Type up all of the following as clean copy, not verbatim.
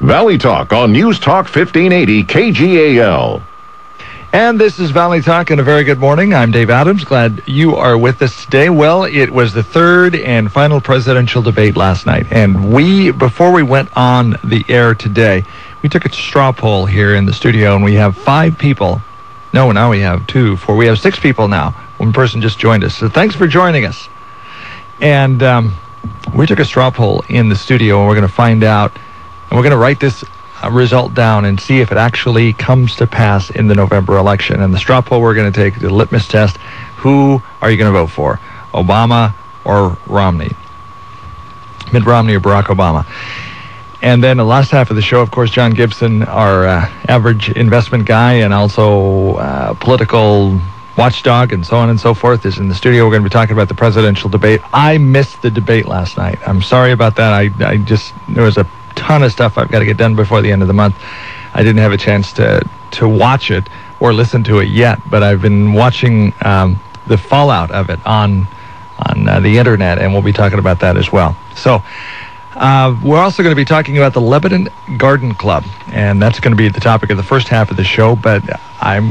Valley Talk on News Talk 1580 KGAL. And this is Valley Talk, and a very good morning. I'm Dave Adams. Glad you are with us today. Well, it was the third and final presidential debate last night. And before we went on the air today, we took a straw poll here in the studio, and we have 5 people. No, now we have 2, 4. We have 6 people now. One person just joined us. So thanks for joining us. And we took a straw poll in the studio, and we're going to find out, and we're going to write this result down and see if it actually comes to pass in the November election. And the straw poll we're going to take, the litmus test, who are you going to vote for? Obama or Romney? Mitt Romney or Barack Obama? And then the last half of the show, of course, John Gibson, our average investment guy and also political watchdog and so on and so forth, is in the studio. We're going to be talking about the presidential debate. I missed the debate last night. I'm sorry about that. There was a ton of stuff I've got to get done before the end of the month. I didn't have a chance to watch it or listen to it yet, but I've been watching the fallout of it on the internet, and we'll be talking about that as well. So we're also going to be talking about the Lebanon Garden Club, and that's going to be the topic of the first half of the show, but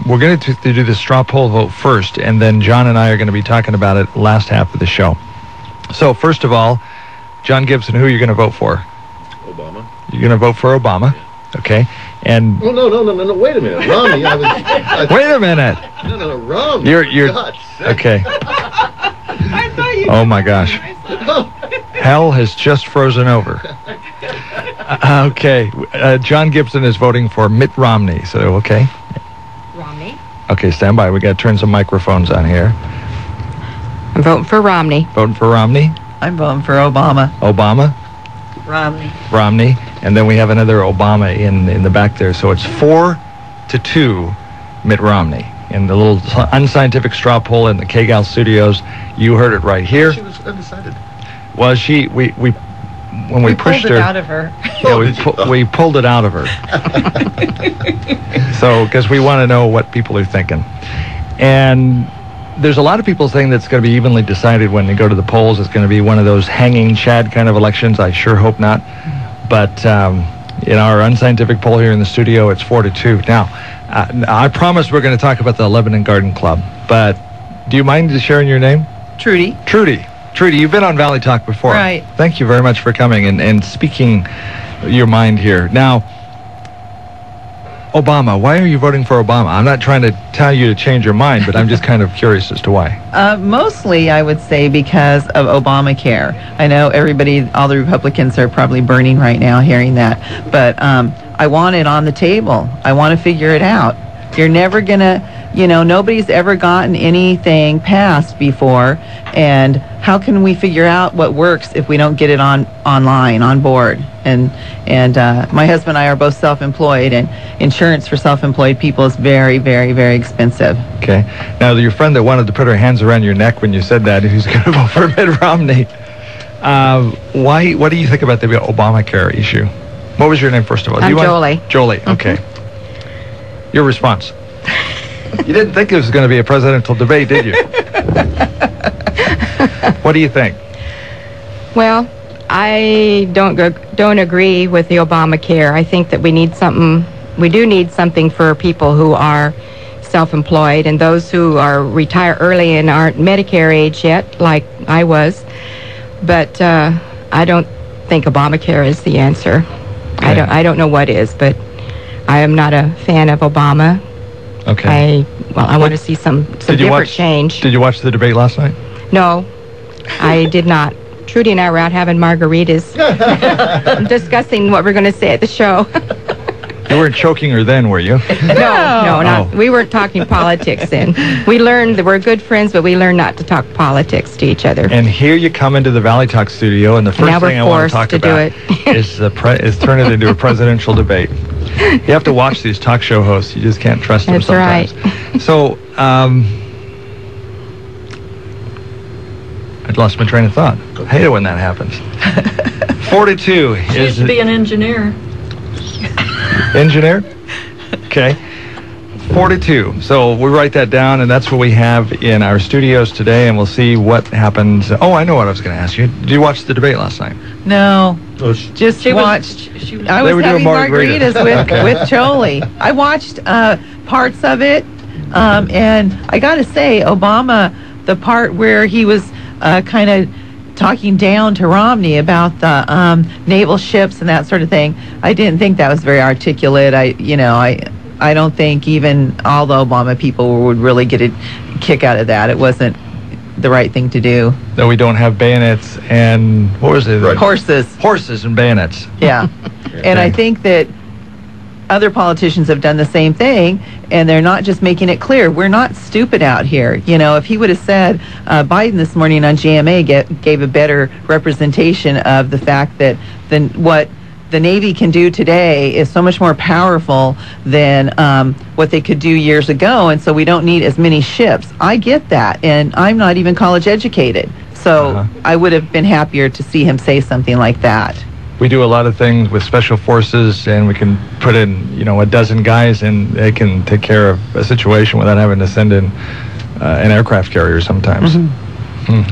we're going to do the straw poll vote first, and then John and I are going to be talking about it last half of the show. So first of all, John Gibson, who are you going to vote for? Obama. You're going to vote for Obama? Yeah. Okay. And Well, no, wait a minute. Romney, wait a minute. No, Romney. You're God, okay. I thought you Oh my gosh. Hell has just frozen over. Okay. John Gibson is voting for Mitt Romney. So, okay. Romney. Okay, stand by. We got to turn some microphones on here. I'm voting for Romney. Voting for Romney? I'm voting for Obama. Obama? Romney. And then we have another Obama in the back there. So it's 4-2 Mitt Romney. In the little unscientific straw poll in the KGAL studios, you heard it right here. She was undecided. Well, when we pushed her, pulled it out of her. Yeah, we pulled it out of her. So, because we want to know what people are thinking. And there's a lot of people saying that's going to be evenly decided when they go to the polls. It's going to be one of those hanging chad kind of elections. I sure hope not. But in our unscientific poll here in the studio, it's 4-2. Now, I promise we're going to talk about the Lebanon Garden Club. But do you mind sharing your name? Trudy. Trudy, you've been on Valley Talk before. Right. Thank you very much for coming and speaking your mind here. Now, Obama, why are you voting for Obama? I'm not trying to tell you to change your mind, but I'm just kind of curious as to why. Mostly, I would say, because of Obamacare. I know all the Republicans are probably burning right now hearing that, but I want it on the table. I want to figure it out. You're never going to, nobody's ever gotten anything passed before, and how can we figure out what works if we don't get it online, on board? And my husband and I are both self-employed, and insurance for self-employed people is very, very, very expensive. Okay. Now, your friend that wanted to put her hands around your neck when you said that, who's going to vote for Mitt Romney, what do you think about the Obamacare issue? What was your name, first of all? I'm Jolie. Jolie, okay. Your response. You didn't think it was going to be a presidential debate, did you? What do you think? Well, I don't agree with the Obamacare. I think that we do need something for people who are self-employed and those who are retired early and aren't Medicare age yet, like I was. But I don't think Obamacare is the answer. Okay. I don't know what is, but I am not a fan of Obama. Okay. I want to see some different change. Did you watch the debate last night? No, I did not. Trudy and I were out having margaritas, discussing what we're going to say at the show. You weren't choking her then, were you? No, not. We weren't talking politics then. We learned that we're good friends, but we learned not to talk politics to each other. And here you come into the Valley Talk studio, and the first thing I want to talk about is turn it into a presidential debate. You have to watch these talk show hosts. You just can't trust them sometimes. That's right. So, I'd lost my train of thought. I hate it when that happens. 42 is... She used to be an engineer. Engineer? Okay. 42. So we write that down, and that's what we have in our studios today, and we'll see what happens. Oh, I know what I was going to ask you. Did you watch the debate last night? No, Oh, Just She was- watched. she was- I They was were doing having margaritas. margaritas with Jolie. I watched parts of it, and I got to say, Obama, the part where he was kind of talking down to Romney about the naval ships and that sort of thing, I didn't think that was very articulate. I don't think even all the Obama people would really get a kick out of that. It wasn't the right thing to do. That we don't have bayonets and what was it? Right. Horses and bayonets. Yeah. And I think that other politicians have done the same thing, and they're not just making it clear. We're not stupid out here. You know, if he would have said, Biden this morning on GMA gave a better representation of the fact that what the Navy can do today is so much more powerful than what they could do years ago, and so we don't need as many ships. I get that, and I'm not even college educated, so I would have been happier to see him say something like that. We do a lot of things with special forces, and we can put in, a dozen guys, and they can take care of a situation without having to send in an aircraft carrier sometimes.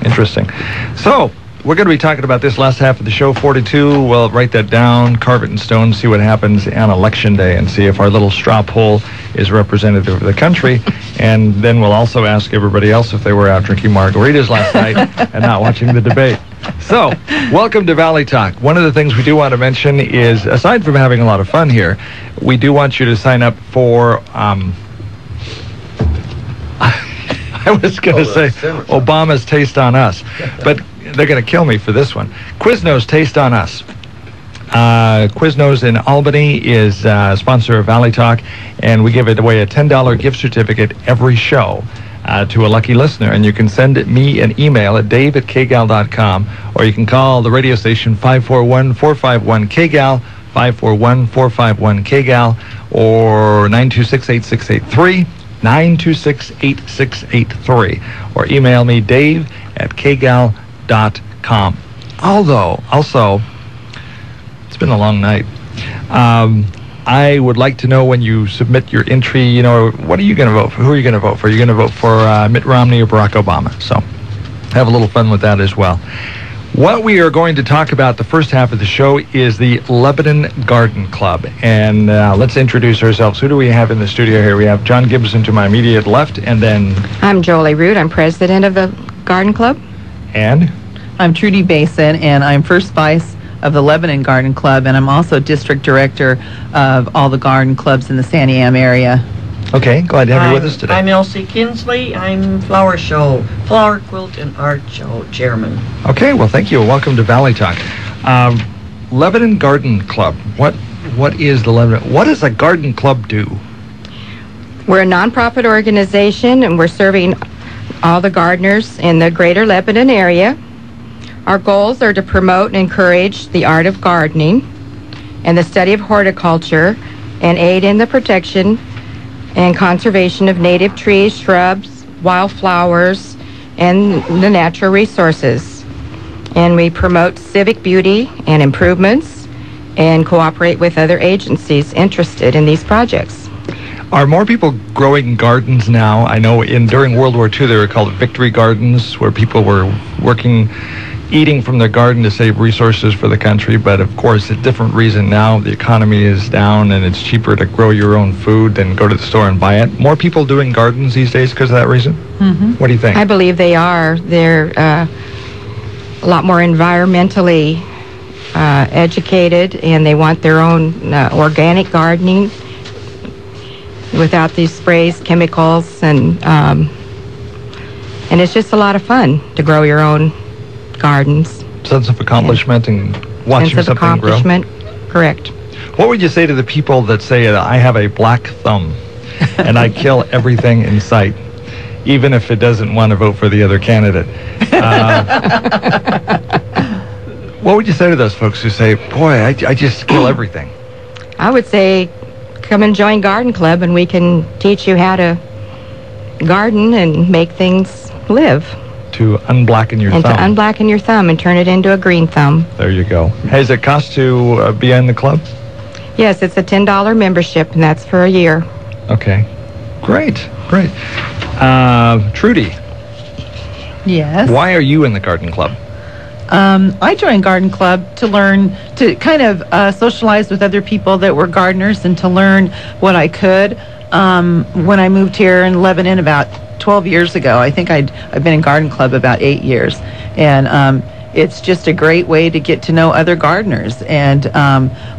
Interesting. So, we're going to be talking about this last half of the show, 42. We'll write that down, carve it in stone, see what happens on Election Day, and see if our little straw poll is representative of the country. And then we'll also ask everybody else if they were out drinking margaritas last night and not watching the debate. So, welcome to Valley Talk. One of the things we do want to mention is, aside from having a lot of fun here, we do want you to sign up for, I was going to say Obama's Taste on Us, but they're going to kill me for this one. Quiznos Taste on Us. Quiznos in Albany is a sponsor of Valley Talk, and we give away a $10 gift certificate every show to a lucky listener. And you can send me an email at dave@kgal.com, or you can call the radio station 541-451-KGAL, 541-451-KGAL, or 926-8683, 926-8683, or email me, dave@kgal.com. Although, also, it's been a long night. I would like to know when you submit your entry, what are you going to vote for? Who are you going to vote for? Are you going to vote for Mitt Romney or Barack Obama? So have a little fun with that as well. What we are going to talk about the first half of the show is the Lebanon Garden Club. And let's introduce ourselves. Who do we have in the studio here? We have John Gibson to my immediate left, and then... I'm Jolie Root. I'm president of the Garden Club. And? I'm Trudy Basin, and I'm first vice of the Lebanon Garden Club, and I'm also district director of all the garden clubs in the Santiam area. Okay, glad to have you with us today. I'm Elsie Kinsley. I'm Flower Quilt and Art Show chairman. Okay, well, thank you. Welcome to Valley Talk. Lebanon Garden Club. What is the Lebanon? What does a garden club do? We're a nonprofit organization, and we're serving all the gardeners in the greater Lebanon area. Our goals are to promote and encourage the art of gardening and the study of horticulture, and aid in the protection and conservation of native trees, shrubs, wildflowers, and the natural resources. And we promote civic beauty and improvements and cooperate with other agencies interested in these projects. Are more people growing gardens now? I know during World War II they were called victory gardens, where people were eating from their garden to save resources for the country, but of course, a different reason now. The economy is down, and it's cheaper to grow your own food than go to the store and buy it. More people doing gardens these days because of that reason? Mm-hmm. What do you think? I believe they are. They're a lot more environmentally educated, and they want their own organic gardening without these sprays, chemicals, and it's just a lot of fun to grow your own gardens. Sense of accomplishment and watching Sense of something grow. accomplishment, correct. What would you say to the people that say, I have a black thumb and I kill everything in sight, even if it doesn't want to vote for the other candidate? What would you say to those folks who say, boy, I just kill everything? I would say, come and join Garden Club, and we can teach you how to garden and make things live. To unblacken your and thumb. to unblacken your thumb and turn it into a green thumb. There you go. Hey, does it cost to be in the club? Yes, it's a $10 membership, and that's for a year. Okay. Great. Trudy. Yes. Why are you in the garden club? I joined Garden Club to learn, to kind of socialize with other people that were gardeners and to learn what I could. When I moved here in Lebanon about 12 years ago, I think I've been in Garden Club about 8 years. And it's just a great way to get to know other gardeners and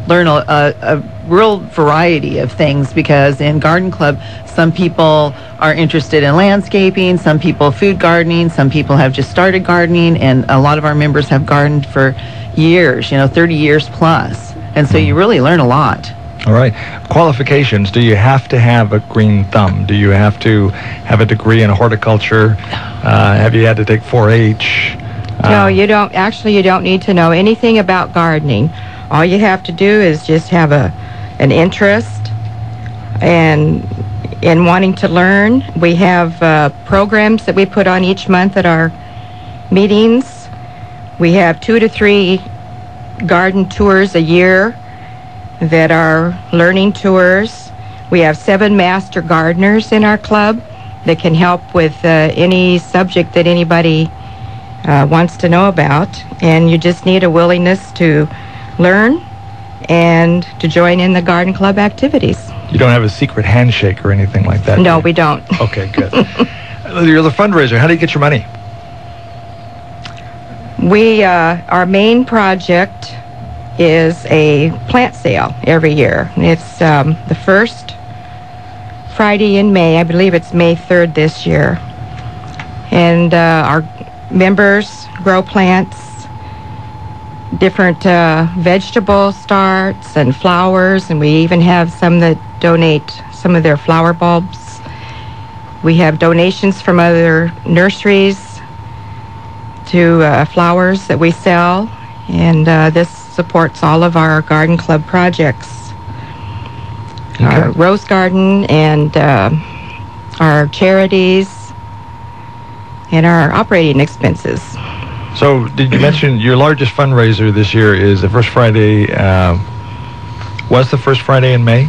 learn a real variety of things, because in Garden Club, some people are interested in landscaping, some people food gardening, some people have just started gardening, and a lot of our members have gardened for years, 30 years plus. And so you really learn a lot. All right. Qualifications. Do you have to have a green thumb? Do you have to have a degree in horticulture? Have you had to take 4-H? No, you don't. Actually, you don't need to know anything about gardening. All you have to do is just have an interest and in wanting to learn. We have programs that we put on each month at our meetings. We have 2 to 3 garden tours a year that are learning tours. We have 7 master gardeners in our club that can help with any subject that anybody wants to know about, and you just need a willingness to learn and to join in the Garden Club activities. You don't have a secret handshake or anything like that? No, do you? we don't. Okay, good. You're the fundraiser. How do you get your money? We, our main project is a plant sale every year. It's the first Friday in May. I believe it's May 3rd this year. And our members grow plants, different vegetable starts and flowers, and we even have some that donate some of their flower bulbs. We have donations from other nurseries to flowers that we sell, and this supports all of our Garden Club projects. Okay. Our rose garden and our charities and our operating expenses. So, did you mention your largest fundraiser this year is the first Friday, was the first Friday in May?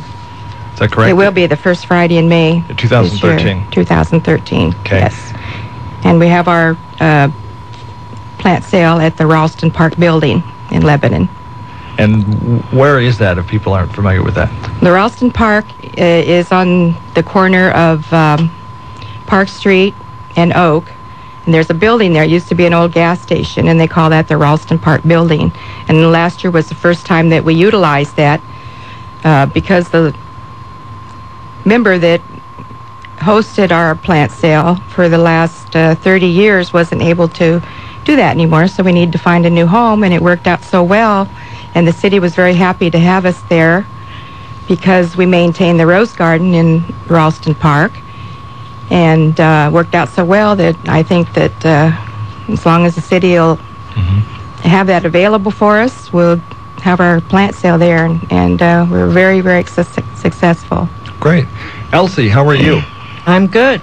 Is that correct? It will be the first Friday in May. 2013. 2013, okay. Yes. And we have our plant sale at the Ralston Park building in Lebanon. And where is that, if people aren't familiar with that? The Ralston Park is on the corner of Park Street and Oak. And there's a building there. It used to be an old gas station, and they call that the Ralston Park building. And last year was the first time that we utilized that because the member that hosted our plant sale for the last 30 years wasn't able to do that anymore, so we needed to find a new home, and it worked out so well. And the city was very happy to have us there because we maintain the rose garden in Ralston Park. And worked out so well that I think that as long as the city will have that available for us, we'll have our plant sale there, and we're very, very successful. Great. Elsie, how are you? I'm good.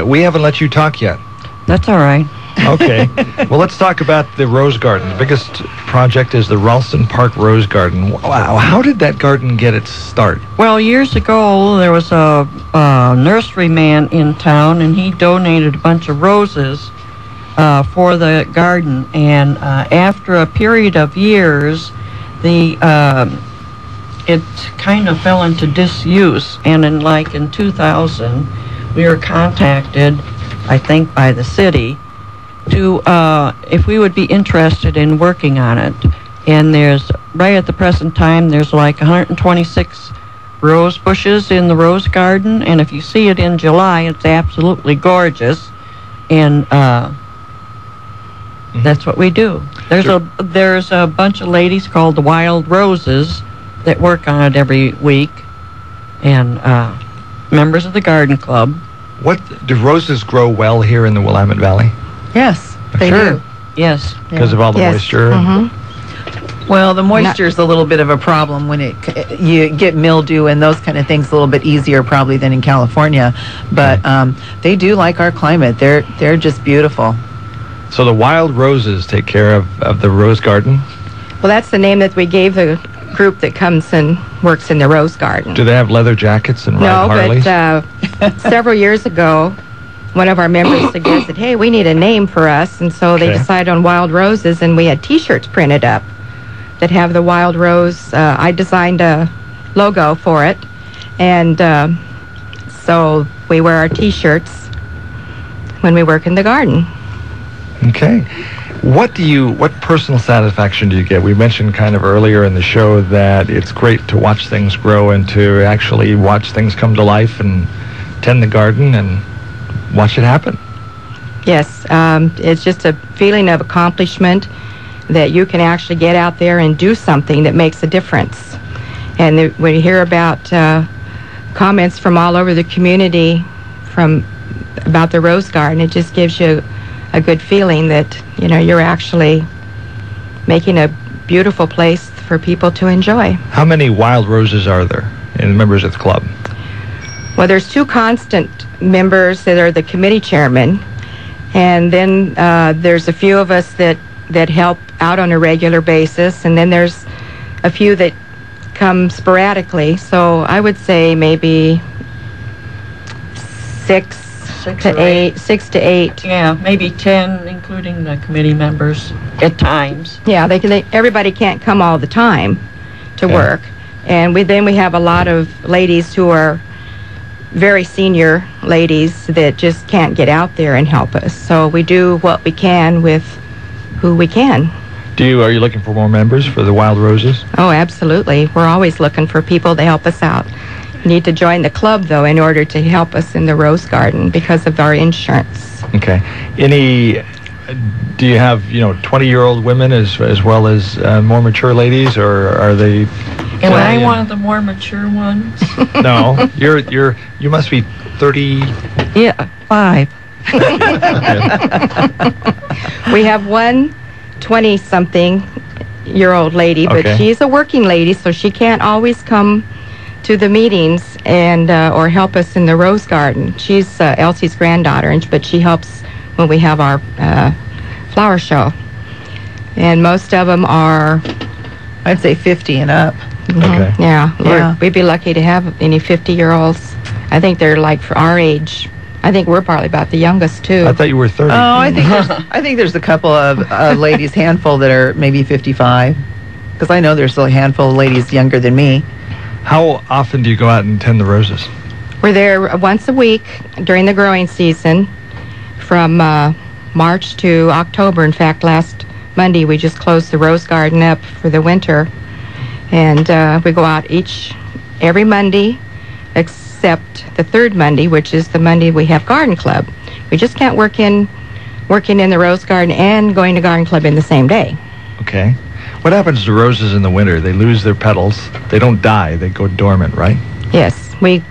We haven't let you talk yet. That's all right. Okay. Well, let's talk about the Rose Garden. The biggest project is the Ralston Park Rose Garden. Wow. How did that garden get its start? Well, years ago, there was a nurseryman in town, and he donated a bunch of roses for the garden. And after a period of years, it kind of fell into disuse. And in 2000, we were contacted, I think, by the city to if we would be interested in working on it. And there's, right at the present time, there's 126 rose bushes in the rose garden, and if you see it in July, it's absolutely gorgeous. And that's what we do. There's a bunch of ladies called the Wild Roses that work on it every week, and members of the Garden Club. What do roses grow well here in the Willamette Valley? Yes, they do. Yes. Because of all the moisture? Well, the moisture is a little bit of a problem when you get mildew and those kind of things a little bit easier probably than in California. But they do like our climate. They're just beautiful. So the Wild Roses take care of the rose garden? Well, that's the name that we gave the group that comes and works in the rose garden. Do they have leather jackets and ride Harleys? No, but several years ago, one of our members suggested, hey, we need a name for us. And so they Okay. decided on Wild Roses, and we had T-shirts printed up that have the Wild Rose. I designed a logo for it. And so we wear our T-shirts when we work in the garden. Okay. What personal satisfaction do you get? We mentioned kind of earlier in the show that it's great to watch things grow and to actually watch things come to life and tend the garden and watch it happen. Yes, it's just a feeling of accomplishment that you can actually get out there and do something that makes a difference. And when you hear about comments from all over the community about the rose garden, it just gives you a good feeling that, you know, you're actually making a beautiful place for people to enjoy. How many wild roses are there in members of the club? Well, there's 2 constant members that are the committee chairman, and then there's a few of us that help out on a regular basis, and then there's a few that come sporadically. So I would say maybe 6 to 8. Yeah, maybe 10, including the committee members at times. Yeah, everybody can't come all the time to Okay. work, and we have a lot of ladies who are very senior ladies that just can't get out there and help us. So we do what we can with who we can. Are you looking for more members for the Wild Roses? Oh, absolutely. We're always looking for people to help us out. You need to join the club, though, in order to help us in the rose garden because of our insurance. Okay. Do you have 20-year-old women as well as more mature ladies, or are they? Am I one of the more mature ones? No, you must be 30. Yeah, 5. We have one 20-something-year-old lady, but Okay. she's a working lady, so she can't always come to the meetings and or help us in the rose garden. She's Elsie's granddaughter, but she helps when we have our flower show. And most of them are, I'd say 50 and up. Okay. yeah. Yeah. We'd be lucky to have any 50-year-olds. I think they're like for our age. I think we're probably about the youngest too. I thought you were 30. Oh, I think there's a couple of ladies, handful that are maybe 55, because I know there's a handful of ladies younger than me. How often do you go out and tend the roses? We're there once a week during the growing season from March to October. In fact, last Monday we just closed the rose garden up for the winter. And we go out every Monday except the third Monday, which is the Monday we have garden club. We just can't working in the rose garden and going to garden club in the same day. Okay. What happens to roses in the winter? They lose their petals. They don't die. They go dormant, right? Yes, we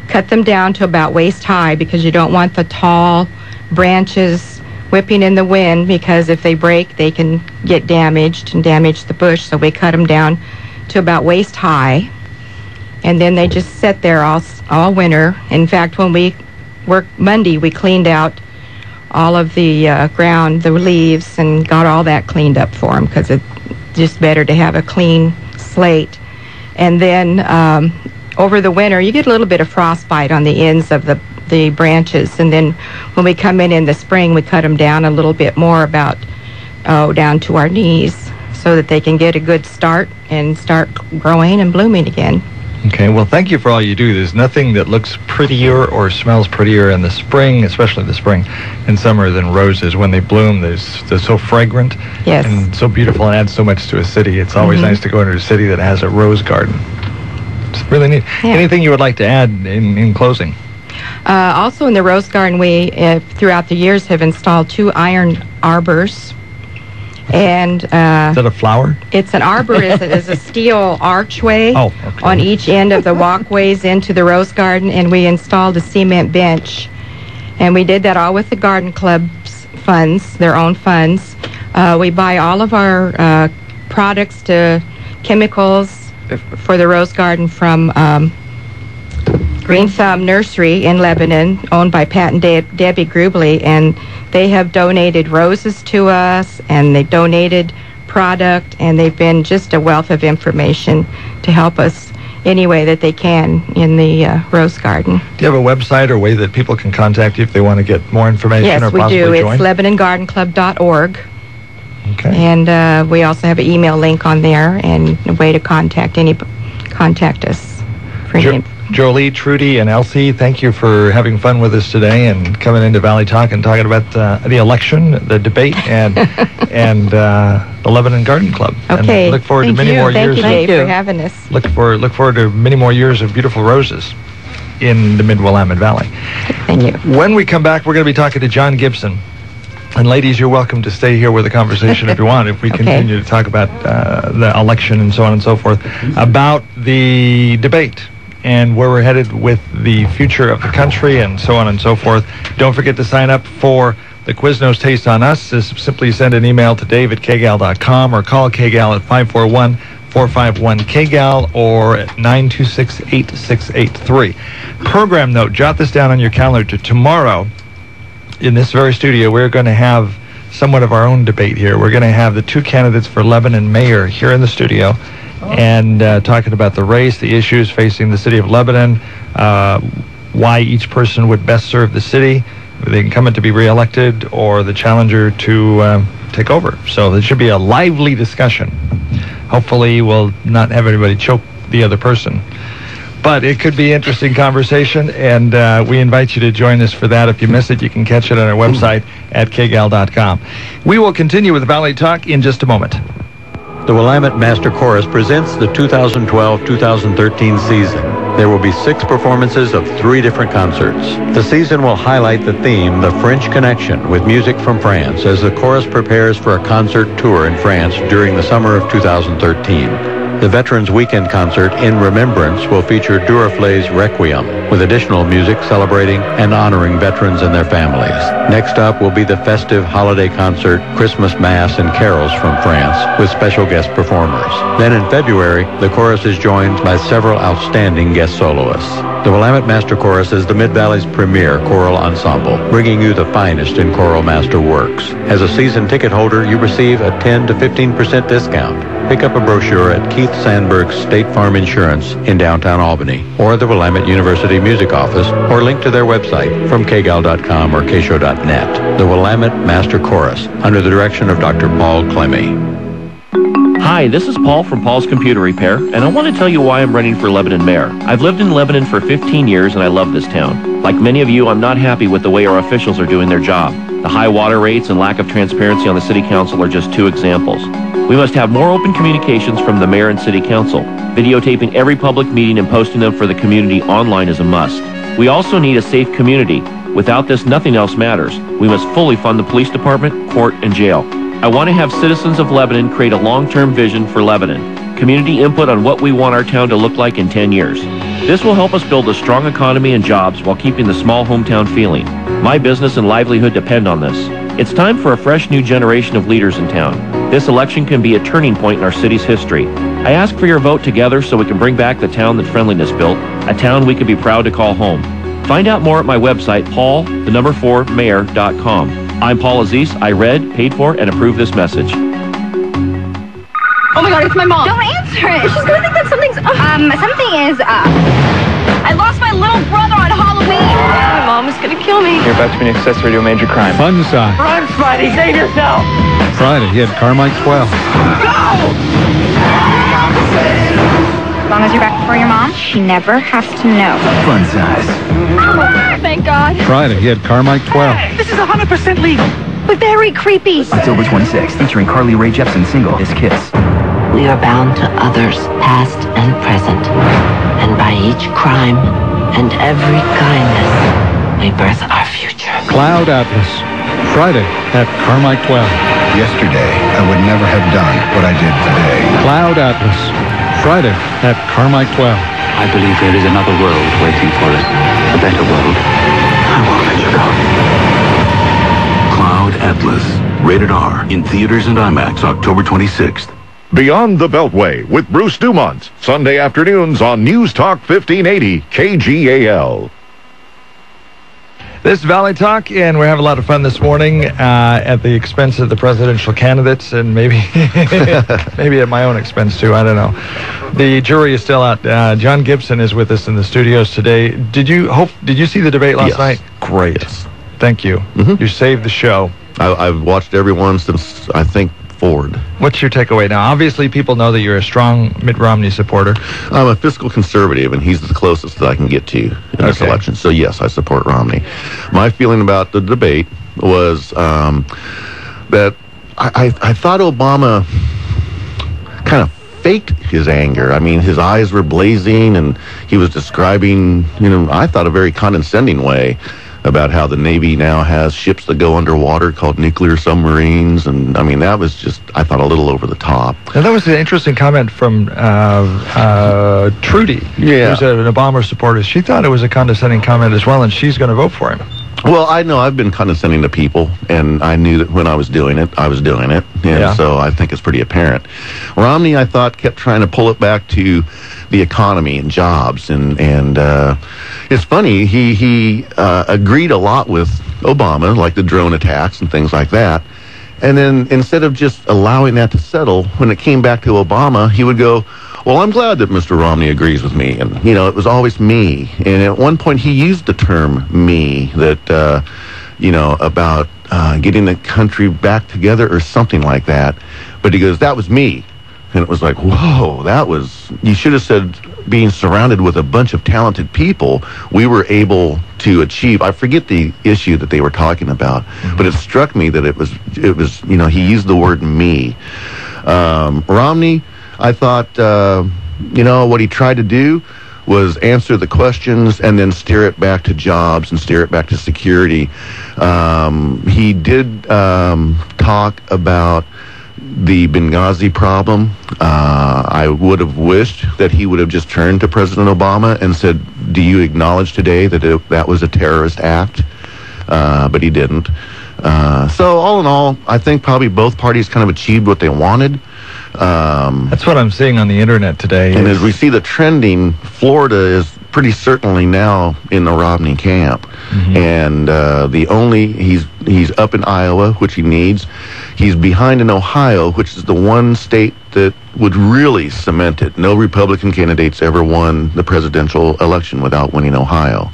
cut them down to about waist high because you don't want the tall branches whipping in the wind, because if they break, they can get damaged and damage the bush. So we cut them down to about waist high, and then they just sit there all winter. In fact, when we worked Monday, we cleaned out all of the ground, the leaves, and got all that cleaned up for them, because it's just better to have a clean slate. And then over the winter, you get a little bit of frostbite on the ends of the branches, and then when we come in the spring, we cut them down a little bit more, about down to our knees, so that they can get a good start and start growing and blooming again. Okay, well, thank you for all you do. There's nothing that looks prettier or smells prettier in the spring, especially the spring and summer, than roses. When they bloom, they're so fragrant Yes. and so beautiful and add so much to a city. It's always nice to go into a city that has a rose garden. It's really neat. Yeah. Anything you would like to add in closing? Also in the rose garden, we, throughout the years, have installed 2 iron arbors. And Is that a flower? it's an arbor is a steel archway Oh, okay. on each end of the walkways into the rose garden, and we installed a cement bench. And we did that all with the garden club's funds, their own funds. We buy all of our products, to chemicals for the rose garden from Green Thumb Nursery in Lebanon, owned by Pat and Debbie Grubley, and they have donated roses to us, and they've donated product, and they've been just a wealth of information to help us any way that they can in the Rose Garden. Do you have a website or way that people can contact you if they want to get more information Yes, or we possibly do. join? It's LebanonGardenClub.org. Okay. And we also have an email link on there and a way to contact us. For any Jolie, Trudy, and Elsie, thank you for having fun with us today and coming into Valley Talk and talking about the election, the debate, and the Lebanon Garden Club. Okay. And look forward to many more years. Thank you, Dave, for having us. Look forward to many more years of beautiful roses in the Mid-Willamette Valley. Thank you. When we come back, we're going to be talking to John Gibson. And ladies, you're welcome to stay here with the conversation if you want, if we continue to talk about the election and so on and so forth, about the debate and where we're headed with the future of the country and so on and so forth. Don't forget to sign up for the Quiznos Taste on Us. Just simply send an email to dave@kgal.com or call KGAL at 541-451-KGAL or at 926-8683. Program note, jot this down on your calendar. Tomorrow, in this very studio, we're going to have somewhat of our own debate here. We're going to have the two candidates for Lebanon mayor here in the studio and talking about the race, the issues facing the city of Lebanon, why each person would best serve the city, the incumbent to be reelected or the challenger to take over. So there should be a lively discussion. Hopefully we'll not have anybody choke the other person. But it could be interesting conversation, and we invite you to join us for that. If you miss it, you can catch it on our website at kgal.com. We will continue with Valley Talk in just a moment. The Willamette Master Chorus presents the 2012-2013 season. There will be 6 performances of 3 different concerts. The season will highlight the theme, The French Connection, with music from France, as the chorus prepares for a concert tour in France during the summer of 2013. The Veterans Weekend Concert in Remembrance will feature Duraflay's Requiem, with additional music celebrating and honoring veterans and their families. Next up will be the festive holiday concert, Christmas Mass and Carols from France, with special guest performers. Then in February, the chorus is joined by several outstanding guest soloists. The Willamette Master Chorus is the Mid-Valley's premier choral ensemble, bringing you the finest in choral master works. As a season ticket holder, you receive a 10 to 15% discount. Pick up a brochure at Keith Sandberg's State Farm Insurance in downtown Albany, or the Willamette University Music Office, or link to their website from kgal.com or kshow.net. The Willamette Master Chorus, under the direction of Dr. Paul Clemmy. Hi, this is Paul from Paul's Computer Repair, and I want to tell you why I'm running for Lebanon mayor. I've lived in Lebanon for 15 years, and I love this town. Like many of you, I'm not happy with the way our officials are doing their job. The high water rates and lack of transparency on the city council are just 2 examples. We must have more open communications from the mayor and city council. Videotaping every public meeting and posting them for the community online is a must. We also need a safe community. Without this, nothing else matters. We must fully fund the police department, court, and jail. I want to have citizens of Lebanon create a long-term vision for Lebanon. Community input on what we want our town to look like in 10 years. This will help us build a strong economy and jobs while keeping the small hometown feeling. My business and livelihood depend on this. It's time for a fresh new generation of leaders in town. This election can be a turning point in our city's history. I ask for your vote together so we can bring back the town that friendliness built, a town we can be proud to call home. Find out more at my website, paul4mayor.com. I'm Paul Aziz. I read, paid for, and approve this message. Oh my God, it's my mom. Don't answer it. She's gonna think that something's up. Something is up. I lost my little brother on Halloween. My mom is gonna kill me. You're about to be an accessory to a major crime. Fun side. Run, Friday, save yourself! Friday, he had Carmike 12. Go! As long as you're back before your mom, she never has to know. Fun size. Thank God. Friday, he had Carmike 12. This is 100% legal, but very creepy. October 26th, featuring Carly Rae Jepsen's single, His Kiss. We are bound to others, past and present, and by each crime and every kindness, we birth our future. Cloud Atlas, Friday at Carmike 12. Yesterday, I would never have done what I did today. Cloud Atlas, Friday at Carmike 12. I believe there is another world waiting for us, a better world. I won't let you go. Cloud Atlas, rated R, in theaters and IMAX, October 26th. Beyond the Beltway with Bruce Dumont, Sunday afternoons on News Talk 1580 KGAL. This is Valley Talk, and we're having a lot of fun this morning at the expense of the presidential candidates, and maybe maybe at my own expense too. I don't know. The jury is still out. John Gibson is with us in the studios today. Did you see the debate last night? Great. Yes. Thank you. You saved the show. I've watched everyone since, I think, Ford. What's your takeaway now? Obviously, people know that you're a strong Mitt Romney supporter. I'm a fiscal conservative, and he's the closest that I can get to in this election. So, yes, I support Romney. My feeling about the debate was that I thought Obama kind of faked his anger. I mean, his eyes were blazing, and he was describing, I thought a very condescending way about how the Navy now has ships that go underwater called nuclear submarines. And, I mean, that was just, I thought, a little over the top. And that was an interesting comment from Trudy, who's an Obama supporter. She thought it was a condescending comment as well, and she's going to vote for him. Well, I know I've been condescending to people, and I knew that when I was doing it, and so I think it's pretty apparent. Romney, I thought, kept trying to pull it back to the economy and jobs, and it's funny, he agreed a lot with Obama, like the drone attacks and things like that, and then instead of just allowing that to settle, when it came back to Obama, he would go, well, I'm glad that Mr. Romney agrees with me. And, it was always me. And at one point, he used the term me, that, about getting the country back together or something like that. But he goes, that was me. And it was like, whoa, you should have said being surrounded with a bunch of talented people, we were able to achieve. I forget the issue that they were talking about, but it struck me that it was, he used the word me. Romney, I thought, what he tried to do was answer the questions and then steer it back to jobs and steer it back to security. He did talk about the Benghazi problem. I would have wished that he would have just turned to President Obama and said, do you acknowledge today that that was a terrorist act? But he didn't. So all in all, I think probably both parties kind of achieved what they wanted. That's what I'm seeing on the internet today. And as we see the trending, Florida is pretty certainly now in the Romney camp. And he's up in Iowa, which he needs. He's behind in Ohio, which is the one state that would really cement it. No Republican candidates ever won the presidential election without winning Ohio.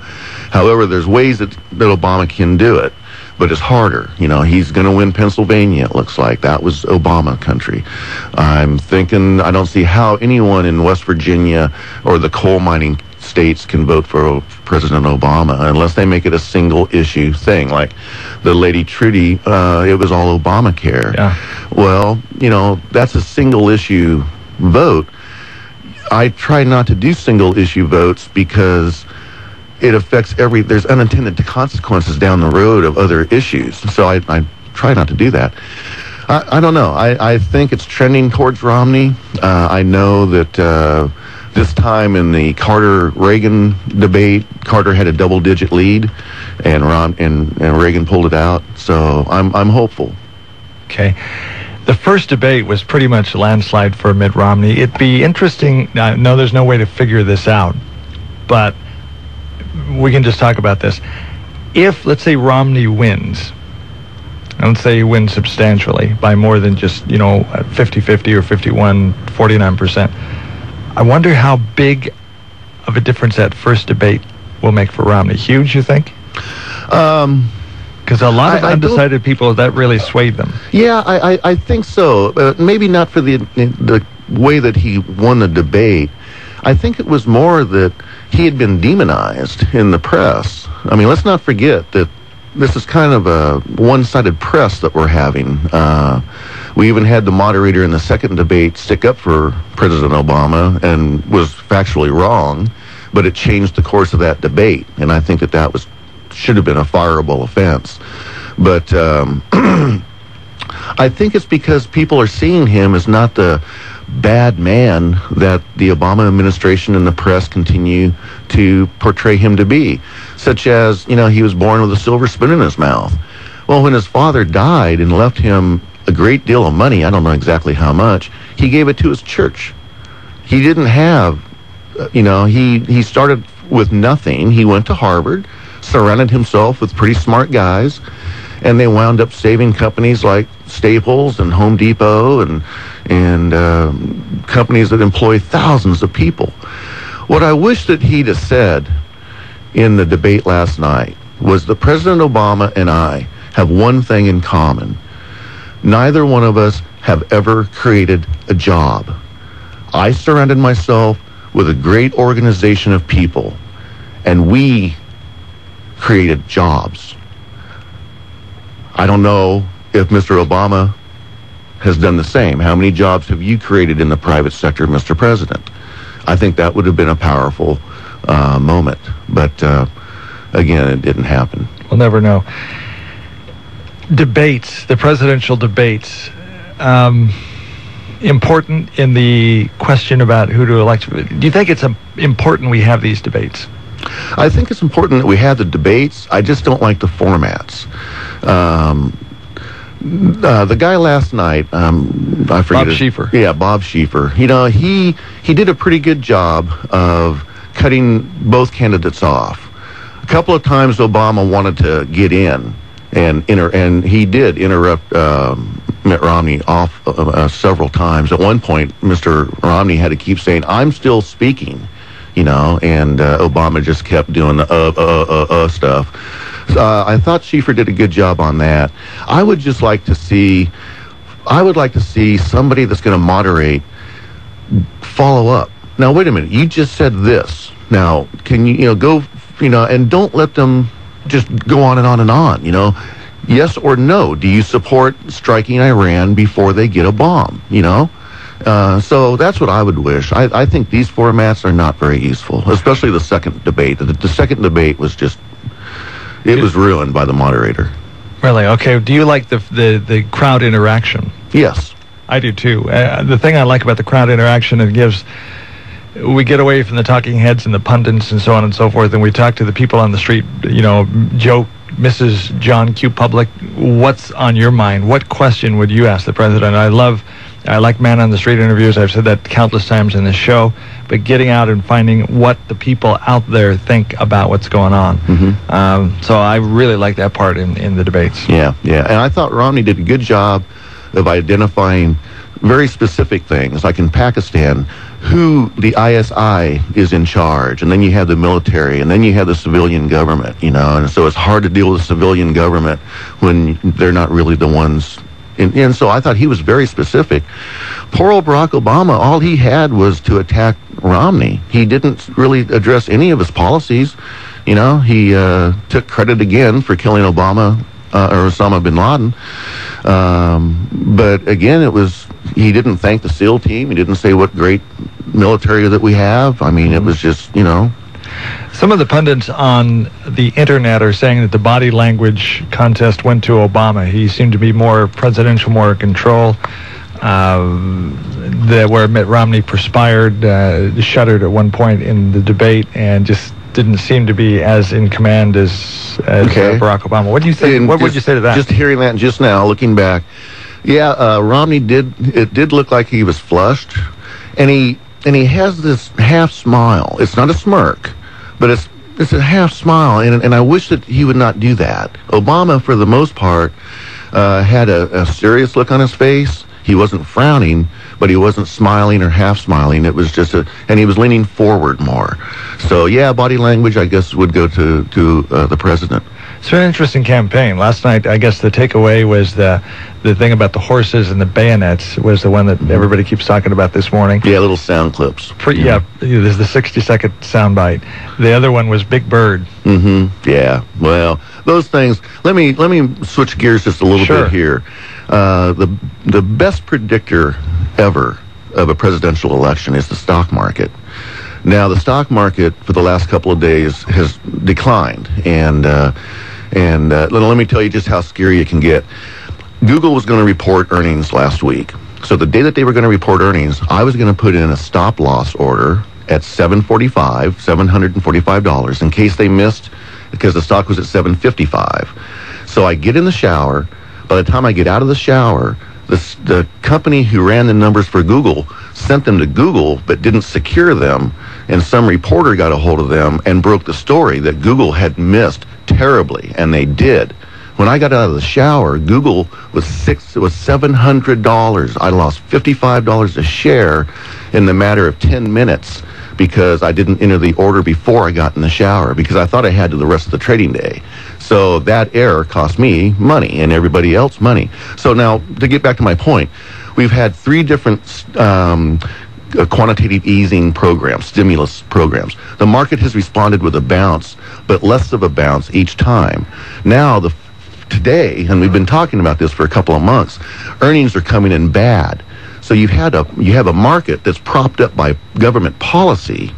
However, there's ways that Obama can do it. But it's harder. He's going to win Pennsylvania, it looks like. That was Obama country. I'm thinking, I don't see how anyone in West Virginia or the coal mining states can vote for President Obama unless they make it a single issue thing. Like the lady Trudy, it was all Obamacare. Yeah. Well, that's a single issue vote. I try not to do single issue votes because it affects there's unintended consequences down the road of other issues. So I try not to do that. I don't know. I think it's trending towards Romney. I know that this time in the Carter-Reagan debate, Carter had a double-digit lead, and Reagan pulled it out. So I'm hopeful. Okay. The first debate was pretty much a landslide for Mitt Romney. It'd be interesting. No, there's no way to figure this out, but we can just talk about this. If, let's say, Romney wins, and let's say he wins substantially by more than just, 50-50 or 49%, I wonder how big of a difference that first debate will make for Romney. Huge, you think? Because a lot of undecided people, that really swayed them. Yeah, I think so. Maybe not for the way that he won the debate. I think it was more that he had been demonized in the press. I mean, let's not forget that this is kind of a one-sided press that we're having. We even had the moderator in the second debate stick up for President Obama and was factually wrong, but it changed the course of that debate, and I think that should have been a fireable offense. But I think it's because people are seeing him as not the bad man that the Obama administration and the press continue to portray him to be, such as, he was born with a silver spoon in his mouth. Well, when his father died and left him a great deal of money, I don't know exactly how much, he gave it to his church. He didn't have, he started with nothing. He went to Harvard, surrounded himself with pretty smart guys, and they wound up saving companies like Staples and Home Depot and companies that employ thousands of people. What I wish that he'd have said in the debate last night was that President Obama and I have one thing in common. Neither one of us have ever created a job. I surrounded myself with a great organization of people, and we created jobs. I don't know if Mr. Obama has done the same. How many jobs have you created in the private sector, Mr. President? I think that would have been a powerful moment. But, again, it didn't happen. We'll never know. Debates, the presidential debates, important in the question about who to elect. Do you think it's important we have these debates? I think it's important that we have the debates. I just don't like the formats. The guy last night, I forget Bob Schieffer. Yeah, Bob Schieffer. You know, he did a pretty good job of cutting both candidates off. A couple of times Obama wanted to get in, and he did interrupt Mitt Romney off several times. At one point, Mr. Romney had to keep saying, "I'm still speaking," you know, and Obama just kept doing the stuff. I thought Schieffer did a good job on that. I would like to see somebody that's going to moderate, follow up. Now, wait a minute. You just said this. Now, can you go, and don't let them just go on and on and on, Yes or no? Do you support striking Iran before they get a bomb, So that's what I would wish. I think these formats are not very useful, especially the second debate. The second debate was just... It was ruined by the moderator. Really? Okay. Do you like the crowd interaction? Yes. I do too. The thing I like about the crowd interaction, we get away from the talking heads and the pundits and so on and so forth, and we talk to the people on the street, Joe, Mrs. John Q. Public, what's on your mind? What question would you ask the president? I like man on the street interviews. I've said that countless times in this show. But getting out and finding what the people out there think about what's going on. Mm-hmm. So I really like that part in the debates. Yeah. And I thought Romney did a good job of identifying very specific things, like in Pakistan, who the ISI is in charge, and then you have the military, and then you have the civilian government, and so it's hard to deal with the civilian government when they're not really the ones. And so I thought he was very specific. Poor old Barack Obama, all he had was to attack Romney. He didn't really address any of his policies. He took credit again for killing Obama or Osama bin Laden. But again, he didn't thank the SEAL team. He didn't say what great military that we have. I mean, it was just, Some of the pundits on the internet are saying that the body language contest went to Obama. He seemed to be more presidential, more in control. Where Mitt Romney perspired, shuddered at one point in the debate, and just didn't seem to be as in command as Barack Obama. What do you think? What would you say to that? Just hearing that just now, looking back, Romney did look like he was flushed, and he has this half smile. It's not a smirk, but it's a half smile, and I wish that he would not do that. Obama, for the most part, had a serious look on his face. He wasn't frowning, but he wasn't smiling or half smiling. It was just and he was leaning forward more. So body language, I guess, would go to the president. It's an interesting campaign. Last night, I guess the takeaway was the thing about the horses and the bayonets was the one that everybody keeps talking about this morning. Yeah, little sound clips. There's the 60-second soundbite. The other one was Big Bird. Mm-hmm. Yeah. Well, those things. Let me switch gears just a little bit here. The best predictor ever of a presidential election is the stock market. Now, the stock market for the last couple of days has declined, and let me tell you just how scary it can get. Google was going to report earnings last week. So the day that they were going to report earnings, I was going to put in a stop loss order at $745 in case they missed, because the stock was at $755. So I get in the shower. By the time I get out of the shower, the company who ran the numbers for Google sent them to Google but didn't secure them, and some reporter got a hold of them and broke the story that Google had missed terribly, and they did. When I got out of the shower, Google was $700. I lost $55 a share in the matter of 10 minutes because I didn't enter the order before I got in the shower because I thought I had to the rest of the trading day. So that error cost me money and everybody else money. So now, to get back to my point, we've had 3 different quantitative easing programs, stimulus programs. The market has responded with a bounce, but less of a bounce each time. Now, today, and we've been talking about this for a couple of months, earnings are coming in bad. So you have a market that's propped up by government policy,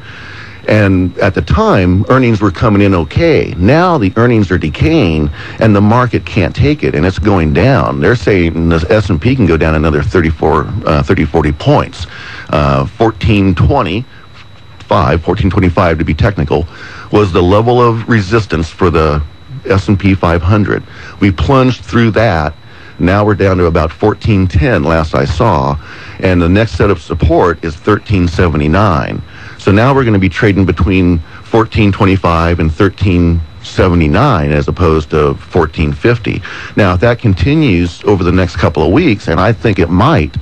and at the time, earnings were coming in okay. Now the earnings are decaying, and the market can't take it, and it's going down. They're saying the S&P can go down another 40 points. 1425 to be technical, was the level of resistance for the S&P 500. We plunged through that. Now we're down to about 1410 last I saw, and the next set of support is 1379. So now we're going to be trading between 1425 and 1379 as opposed to 1450. Now if that continues over the next couple of weeks, and I think it might,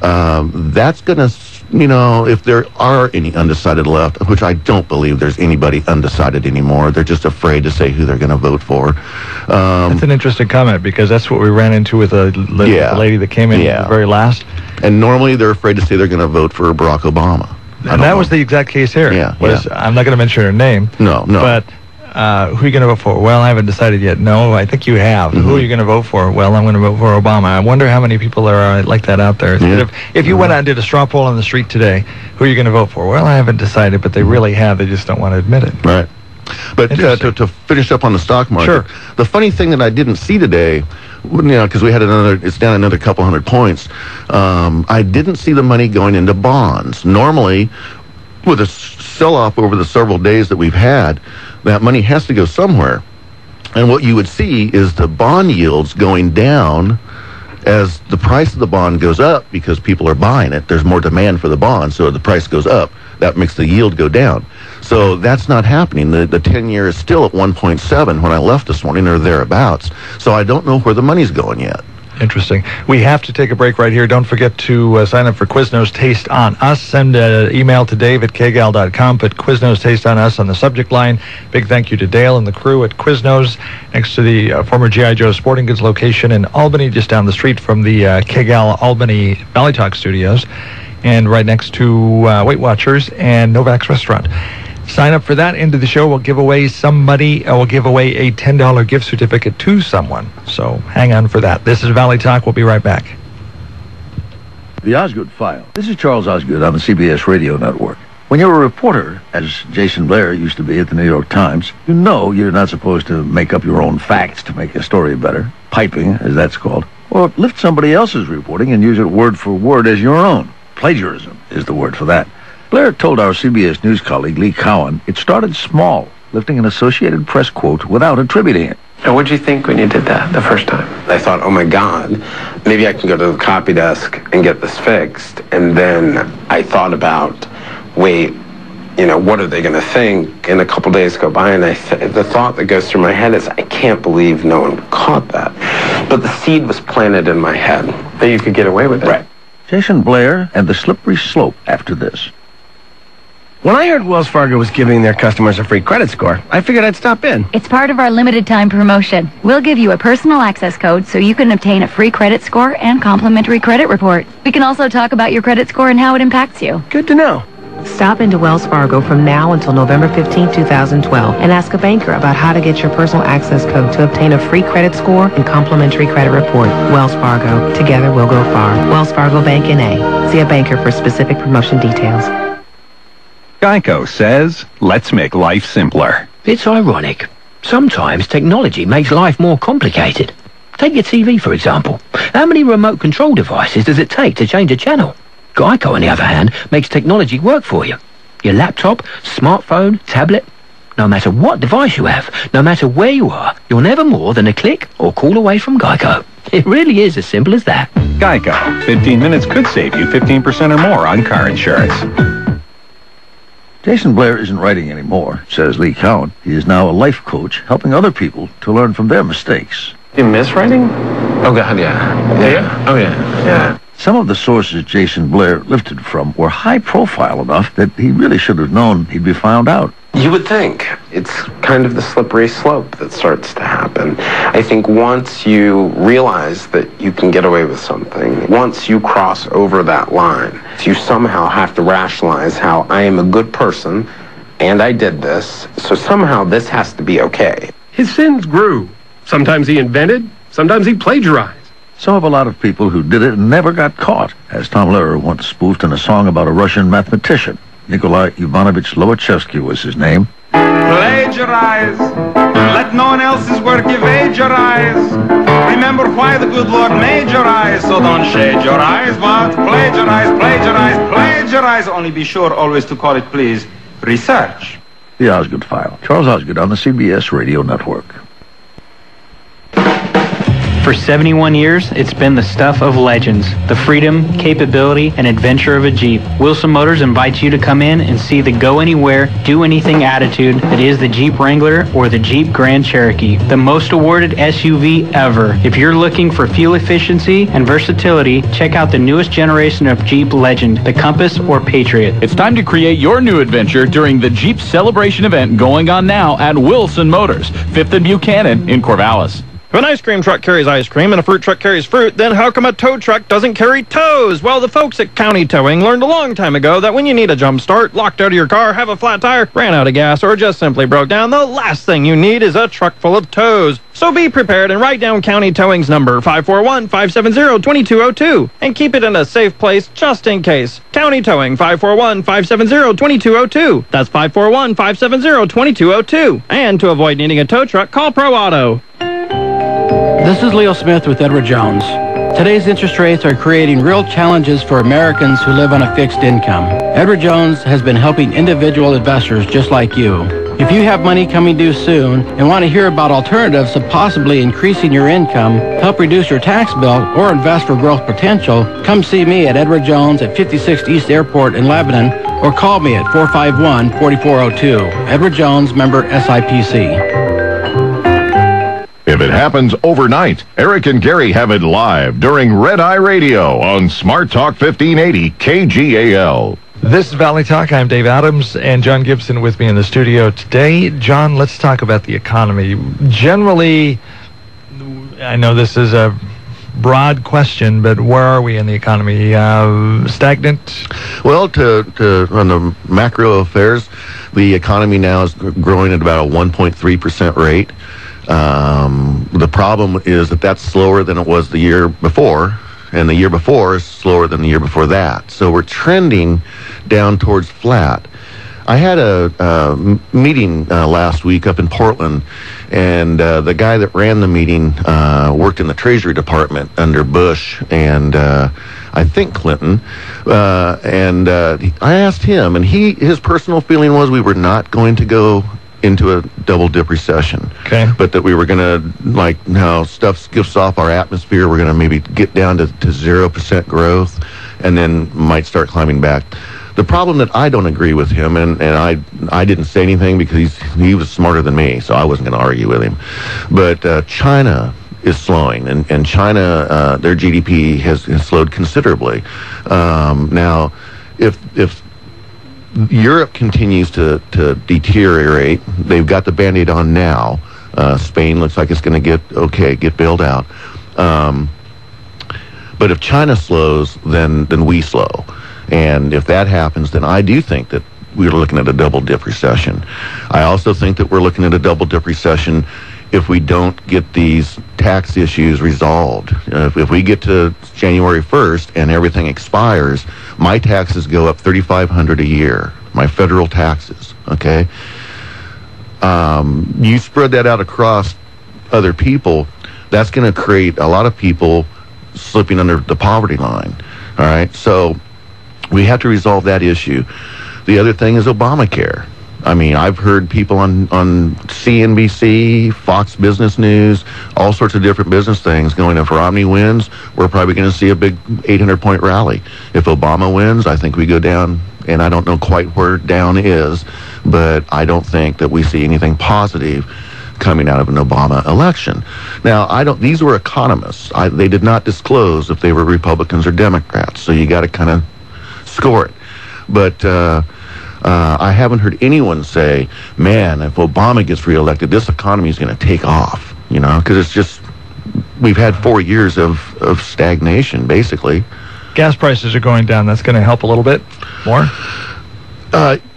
that's going to, if there are any undecided left, which I don't believe there's anybody undecided anymore. They're just afraid to say who they're going to vote for. That's an interesting comment because that's what we ran into with the lady that came in at the very last. And normally they're afraid to say they're going to vote for Barack Obama. And that was the exact case here. I'm not going to mention her name. No. But who are you going to vote for? Well, I haven't decided yet. No, I think you have. Who are you going to vote for? Well, I'm going to vote for Obama. I wonder how many people there are like that out there. If you went out and did a straw poll on the street today, who are you going to vote for? Well, I haven't decided, but they really have. They just don't want to admit it. Right. But to finish up on the stock market, the funny thing that I didn't see today, because we had it's down another couple hundred points, I didn't see the money going into bonds. Normally, with a sell-off over the several days that we've had, that money has to go somewhere. And what you would see is the bond yields going down as the price of the bond goes up because people are buying it. There's more demand for the bond, so the price goes up. That makes the yield go down. So that's not happening. The 10-year is still at 1.7 when I left this morning, or thereabouts. So I don't know where the money's going yet. Interesting. We have to take a break right here. Don't forget to sign up for Quiznos Taste on Us. Send an email to Dave at KGAL.com. Put Quiznos Taste on Us on the subject line. Big thank you to Dale and the crew at Quiznos, next to the former G.I. Joe Sporting Goods location in Albany, just down the street from the KGAL Albany Valley Talk studios, and right next to Weight Watchers and Novak's Restaurant. Sign up for that. Into the show, we'll give away a $10 gift certificate to someone. So hang on for that. This is Valley Talk. We'll be right back. The Osgood File. This is Charles Osgood on the CBS Radio Network. When you're a reporter, as Jason Blair used to be at the New York Times, you know you're not supposed to make up your own facts to make a story better, piping, as that's called, or lift somebody else's reporting and use it word for word as your own. Plagiarism is the word for that. Blair told our CBS News colleague Lee Cowan it started small, lifting an Associated Press quote without attributing it. And what did you think when you did that the first time? I thought, oh my God, maybe I can go to the copy desk and get this fixed. And then I thought about, wait, what are they going to think? And a couple days go by, and the thought that goes through my head is, I can't believe no one caught that. But the seed was planted in my head that you could get away with it. Right. Jason Blair and the slippery slope after this. When I heard Wells Fargo was giving their customers a free credit score, I figured I'd stop in. It's part of our limited time promotion. We'll give you a personal access code so you can obtain a free credit score and complimentary credit report. We can also talk about your credit score and how it impacts you. Good to know. Stop into Wells Fargo from now until November 15, 2012 and ask a banker about how to get your personal access code to obtain a free credit score and complimentary credit report. Wells Fargo. Together we'll go far. Wells Fargo Bank N.A. See a banker for specific promotion details. Geico says, let's make life simpler. It's ironic. Sometimes technology makes life more complicated. Take your TV, for example. How many remote control devices does it take to change a channel? Geico, on the other hand, makes technology work for you. Your laptop, smartphone, tablet. No matter what device you have, no matter where you are, you're never more than a click or call away from Geico. It really is as simple as that. Geico. 15 minutes could save you 15% or more on car insurance. Jason Blair isn't writing anymore, says Lee Cowan. He is now a life coach, helping other people to learn from their mistakes. You miss writing? Oh, God, yeah. Yeah? Oh, yeah. Some of the sources Jason Blair lifted from were high profile enough that he really should have known he'd be found out. You would think. It's kind of the slippery slope that starts to happen. I think once you realize that you can get away with something, once you cross over that line, you somehow have to rationalize how I am a good person and I did this, so somehow this has to be okay. His sins grew. Sometimes he invented, sometimes he plagiarized. So have a lot of people who did it and never got caught, as Tom Lehrer once spoofed in a song about a Russian mathematician. Nikolai Ivanovich Lobachevsky was his name. Plagiarize. Let no one else's work evade your eyes. Remember why the good Lord made your eyes, so don't shade your eyes, but plagiarize, plagiarize, plagiarize. Only be sure always to call it, please, research. The Osgood File. Charles Osgood on the CBS Radio Network. For 71 years, it's been the stuff of legends, the freedom, capability, and adventure of a Jeep. Wilson Motors invites you to come in and see the go-anywhere, do-anything attitude that is the Jeep Wrangler or the Jeep Grand Cherokee, the most awarded SUV ever. If you're looking for fuel efficiency and versatility, check out the newest generation of Jeep Legend, the Compass or Patriot. It's time to create your new adventure during the Jeep Celebration event going on now at Wilson Motors, 5th and Buchanan in Corvallis. If an ice cream truck carries ice cream and a fruit truck carries fruit, then how come a tow truck doesn't carry tows? Well, the folks at County Towing learned a long time ago that when you need a jump start, locked out of your car, have a flat tire, ran out of gas, or just simply broke down, the last thing you need is a truck full of tows. So be prepared and write down County Towing's number, 541-570-2202, and keep it in a safe place just in case. County Towing, 541-570-2202. That's 541-570-2202. And to avoid needing a tow truck, call Pro Auto. This is Leo Smith with Edward Jones. Today's interest rates are creating real challenges for Americans who live on a fixed income. Edward Jones has been helping individual investors just like you. If you have money coming due soon and want to hear about alternatives to possibly increasing your income, help reduce your tax bill, or invest for growth potential, come see me at Edward Jones at 56th East Airport in Lebanon, or call me at 451-4402. Edward Jones, member SIPC. If it happens overnight, Eric and Gary have it live during Red Eye Radio on Smart Talk 1580 KGAL. This is Valley Talk. I'm Dave Adams and John Gibson with me in the studio today. John, let's talk about the economy. Generally, I know this is a broad question, but where are we in the economy? Stagnant? Well, on the macro affairs, the economy now is growing at about a 1.3% rate. The problem is that that's slower than it was the year before, and the year before is slower than the year before that. So we're trending down towards flat. I had a meeting last week up in Portland, and the guy that ran the meeting worked in the Treasury Department under Bush and I think Clinton. And I asked him, and his personal feeling was we were not going to go into a double-dip recession. Okay. But that we were going to, like how stuff skips off our atmosphere, we're going to maybe get down to 0% growth and then might start climbing back. The problem that I don't agree with him, and I didn't say anything because he was smarter than me, so I wasn't going to argue with him. But China is slowing, and China, their GDP has slowed considerably. Now, if Europe continues to deteriorate, they've got the Band-Aid on now. Spain looks like it's going to get bailed out. But if China slows, then we slow. And if that happens, then I do think that we're looking at a double-dip recession. I also think that we're looking at a double-dip recession if we don't get these tax issues resolved. If we get to January 1st and everything expires, my taxes go up $3,500 a year, my federal taxes, okay? You spread that out across other people, that's going to create a lot of people slipping under the poverty line, all right? So we have to resolve that issue. The other thing is Obamacare. I mean, I've heard people on CNBC, Fox Business News, all sorts of different business things going, if Romney wins, we're probably going to see a big 800-point rally. If Obama wins, I think we go down and I don't know quite where down is, but I don't think that we see anything positive coming out of an Obama election. Now, these were economists. They did not disclose if they were Republicans or Democrats, so you got to kind of score it. But I haven't heard anyone say, man, if Obama gets reelected, this economy is going to take off, because it's just, we've had 4 years of stagnation, basically. Gas prices are going down. That's going to help a little bit more?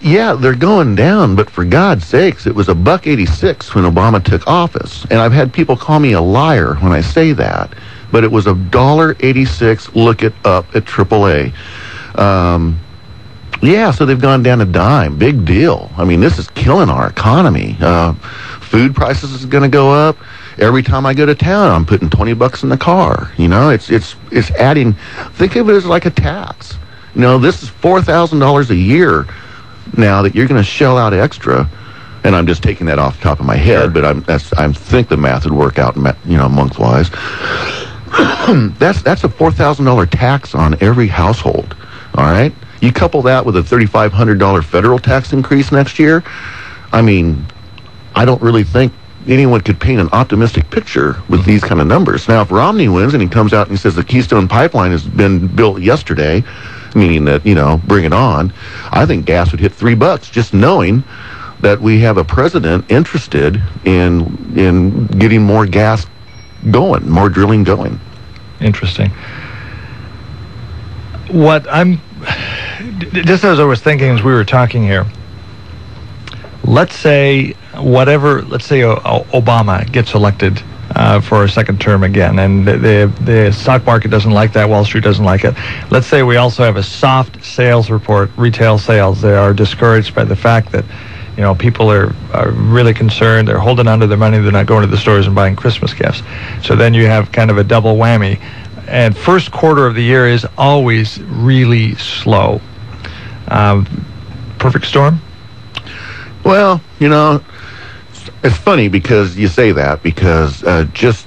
Yeah, they're going down, but for God's sakes, it was $1.86 when Obama took office. And I've had people call me a liar when I say that, but it was $1.86. Look it up at AAA. Yeah, so they've gone down a dime. Big deal. I mean, this is killing our economy. Food prices is going to go up. Every time I go to town, I'm putting $20 in the car. It's adding. Think of it as like a tax. This is $4,000 a year now that you're going to shell out extra. And I'm just taking that off the top of my head, but I think the math would work out, month-wise. That's a $4,000 tax on every household. All right. You couple that with a $3,500 federal tax increase next year. I mean, I don't really think anyone could paint an optimistic picture with these kind of numbers. Now, if Romney wins and he comes out and he says the Keystone Pipeline has been built yesterday, meaning that, bring it on, I think gas would hit $3 just knowing that we have a president interested in getting more gas going, more drilling going. Interesting. Just as I was thinking as we were talking here, let's say Obama gets elected for a second term again, and the stock market doesn't like that, Wall Street doesn't like it. Let's say we also have a soft sales report, retail sales. They are discouraged by the fact that, people are really concerned. They're holding on to their money. They're not going to the stores and buying Christmas gifts. So then you have kind of a double whammy. And first quarter of the year is always really slow. Perfect storm? Well, it's funny because you say that, because just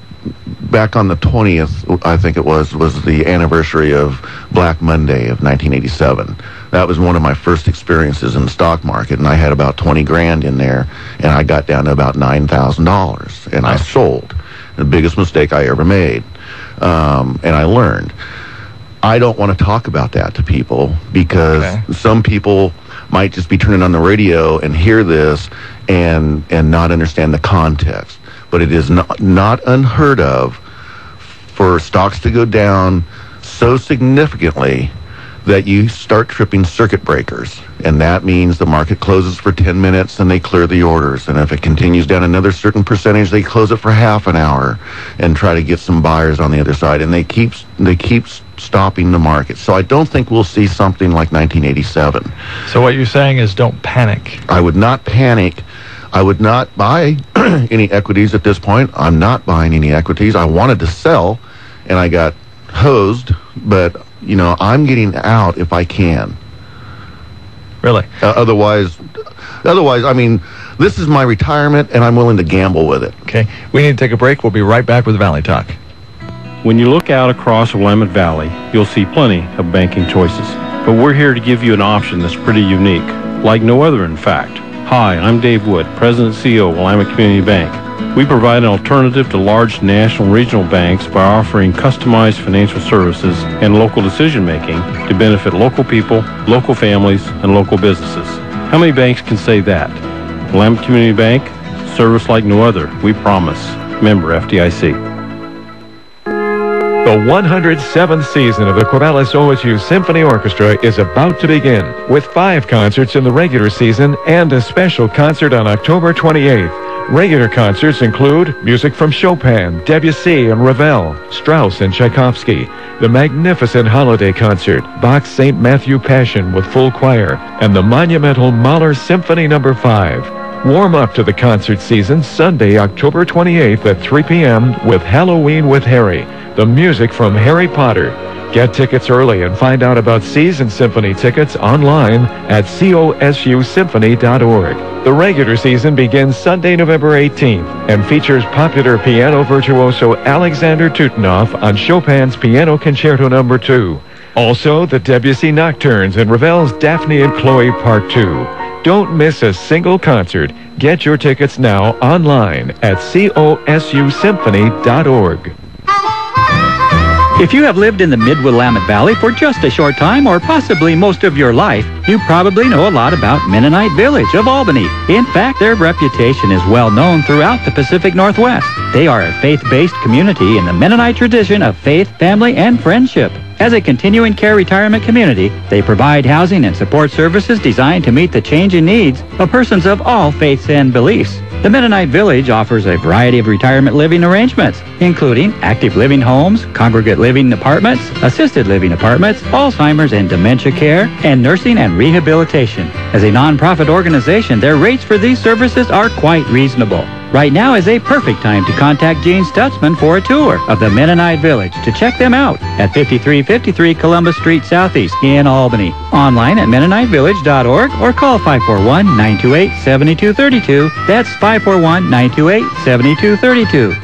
back on the 20th, I think it was the anniversary of Black Monday of 1987. That was one of my first experiences in the stock market, and I had about 20 grand in there, and I got down to about $9,000, and I sold. The biggest mistake I ever made. And I learned. I don't want to talk about that to people because some people might just be turning on the radio and hear this and not understand the context. But it is not unheard of for stocks to go down so significantly that you start tripping circuit breakers. And that means the market closes for 10 minutes and they clear the orders. And if it continues down another certain percentage, they close it for half an hour and try to get some buyers on the other side. And they keep stopping the market. So I don't think we'll see something like 1987. So what you're saying is don't panic. I would not panic. I would not buy any equities at this point. I'm not buying any equities. I wanted to sell and I got hosed, but I'm getting out if I can. Really? Otherwise, I mean, this is my retirement, and I'm willing to gamble with it. Okay. We need to take a break. We'll be right back with Valley Talk. When you look out across Willamette Valley, you'll see plenty of banking choices. But we're here to give you an option that's pretty unique, like no other, in fact. Hi, I'm Dave Wood, President and CEO of Willamette Community Bank. We provide an alternative to large national and regional banks by offering customized financial services and local decision-making to benefit local people, local families, and local businesses. How many banks can say that? Willamette Community Bank, service like no other, we promise. Member FDIC. The 107th season of the Corvallis OSU Symphony Orchestra is about to begin, with 5 concerts in the regular season and a special concert on October 28th. Regular concerts include music from Chopin, Debussy, and Ravel, Strauss, and Tchaikovsky, the magnificent Holiday Concert, Bach's St. Matthew Passion with full choir, and the monumental Mahler Symphony No. 5. Warm up to the concert season Sunday, October 28th at 3 p.m. with Halloween with Harry, the music from Harry Potter. Get tickets early and find out about season symphony tickets online at cosusymphony.org. The regular season begins Sunday, November 18th and features popular piano virtuoso Alexander Tutenov on Chopin's Piano Concerto No. 2. Also, the Debussy Nocturnes and Ravel's Daphne and Chloe Part 2. Don't miss a single concert. Get your tickets now online at cosusymphony.org. If you have lived in the Mid-Willamette Valley for just a short time or possibly most of your life, you probably know a lot about Mennonite Village of Albany. In fact, their reputation is well known throughout the Pacific Northwest. They are a faith-based community in the Mennonite tradition of faith, family, and friendship. As a continuing care retirement community, they provide housing and support services designed to meet the changing needs of persons of all faiths and beliefs. The Mennonite Village offers a variety of retirement living arrangements, including active living homes, congregate living apartments, assisted living apartments, Alzheimer's and dementia care, and nursing and rehabilitation. As a nonprofit organization, their rates for these services are quite reasonable. Right now is a perfect time to contact Gene Stutzman for a tour of the Mennonite Village to check them out at 5353 Columbus Street Southeast in Albany. Online at MennoniteVillage.org or call 541-928-7232. That's 541-928-7232.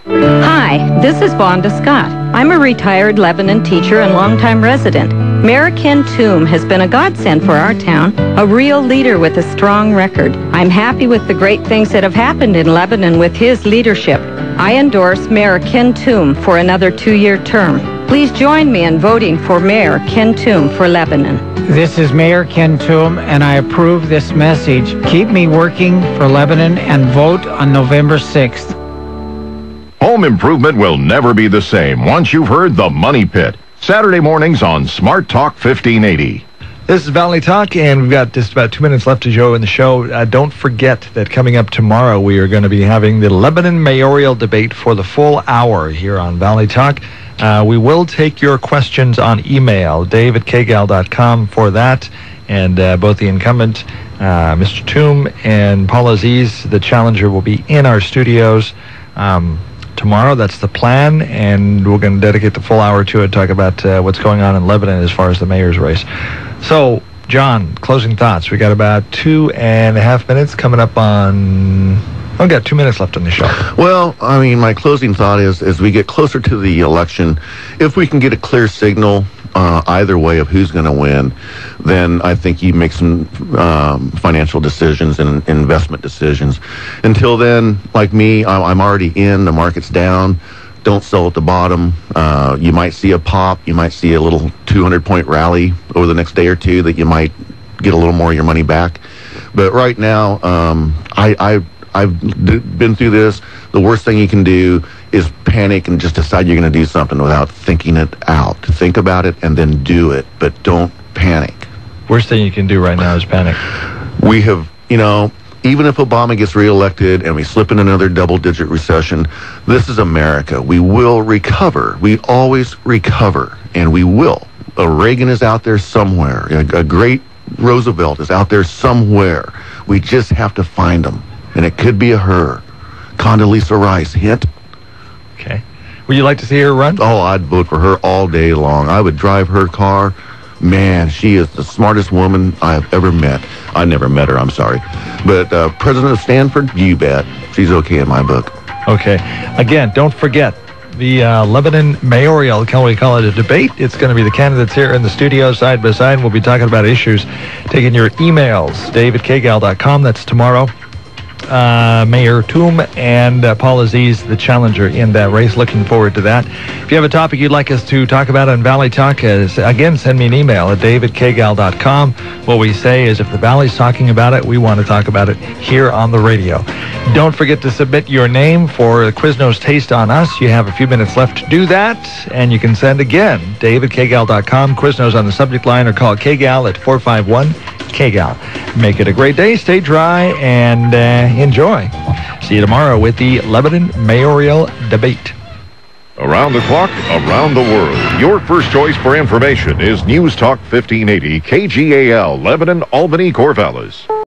Hi, this is Vonda Scott. I'm a retired Lebanon teacher and longtime resident. Mayor Ken Toom has been a godsend for our town, a real leader with a strong record. I'm happy with the great things that have happened in Lebanon with his leadership. I endorse Mayor Ken Toom for another 2-year term. Please join me in voting for Mayor Ken Toom for Lebanon. This is Mayor Ken Toom, and I approve this message. Keep me working for Lebanon and vote on November 6th. Home improvement will never be the same once you've heard The Money Pit. Saturday mornings on Smart Talk 1580. This is Valley Talk, and we've got just about 2 minutes left to go in the show. Don't forget that coming up tomorrow, we are going to be having the Lebanon mayoral debate for the full hour here on Valley Talk. We will take your questions on email, dave@kgal.com for that. And both the incumbent, Mr. Toom, and Paul Aziz, the challenger, will be in our studios tomorrow. That's the plan, and we're going to dedicate the full hour to it, talk about what's going on in Lebanon as far as the mayor's race. So, John, closing thoughts. We got about 2.5 minutes coming up on... I've got 2 minutes left on the show. Well, I mean, my closing thought is, as we get closer to the election, if we can get a clear signal either way of who's going to win, then I think you make some financial decisions and investment decisions. Until then, like me, I'm already in. The market's down. Don't sell at the bottom. You might see a pop. You might see a little 200-point rally over the next day or two that you might get a little more of your money back. But right now, I've been through this. The worst thing you can do is panic and just decide you're going to do something without thinking it out. Think about it and then do it, but don't panic. Worst thing you can do right now is panic. We have, even if Obama gets reelected and we slip in another double-digit recession, this is America. We will recover. We always recover, and we will. A Reagan is out there somewhere. A great Roosevelt is out there somewhere. We just have to find them. And it could be a her. Condoleezza Rice, hint. Okay. Would you like to see her run? Oh, I'd vote for her all day long. I would drive her car. Man, she is the smartest woman I have ever met. I never met her, I'm sorry. But President of Stanford, you bet. She's okay in my book. Okay. Again, don't forget the Lebanon mayoral, can we call it a debate? It's going to be the candidates here in the studio side by side. We'll be talking about issues, taking your emails, dave@kgal.com. That's tomorrow. Mayor Toom and Paul Aziz, the challenger in that race. Looking forward to that. If you have a topic you'd like us to talk about on Valley Talk, again, send me an email at dave@kgal.com. What we say is if the Valley's talking about it, we want to talk about it here on the radio. Don't forget to submit your name for Quiznos Taste on Us. You have a few minutes left to do that, and you can send again, dave@kgal.com, Quiznos on the subject line, or call KGAL at 451-KGAL. Make it a great day, stay dry, and enjoy. See you tomorrow with the Lebanon mayoral debate. Around the clock, around the world. Your first choice for information is News Talk 1580, KGAL, Lebanon, Albany, Corvallis.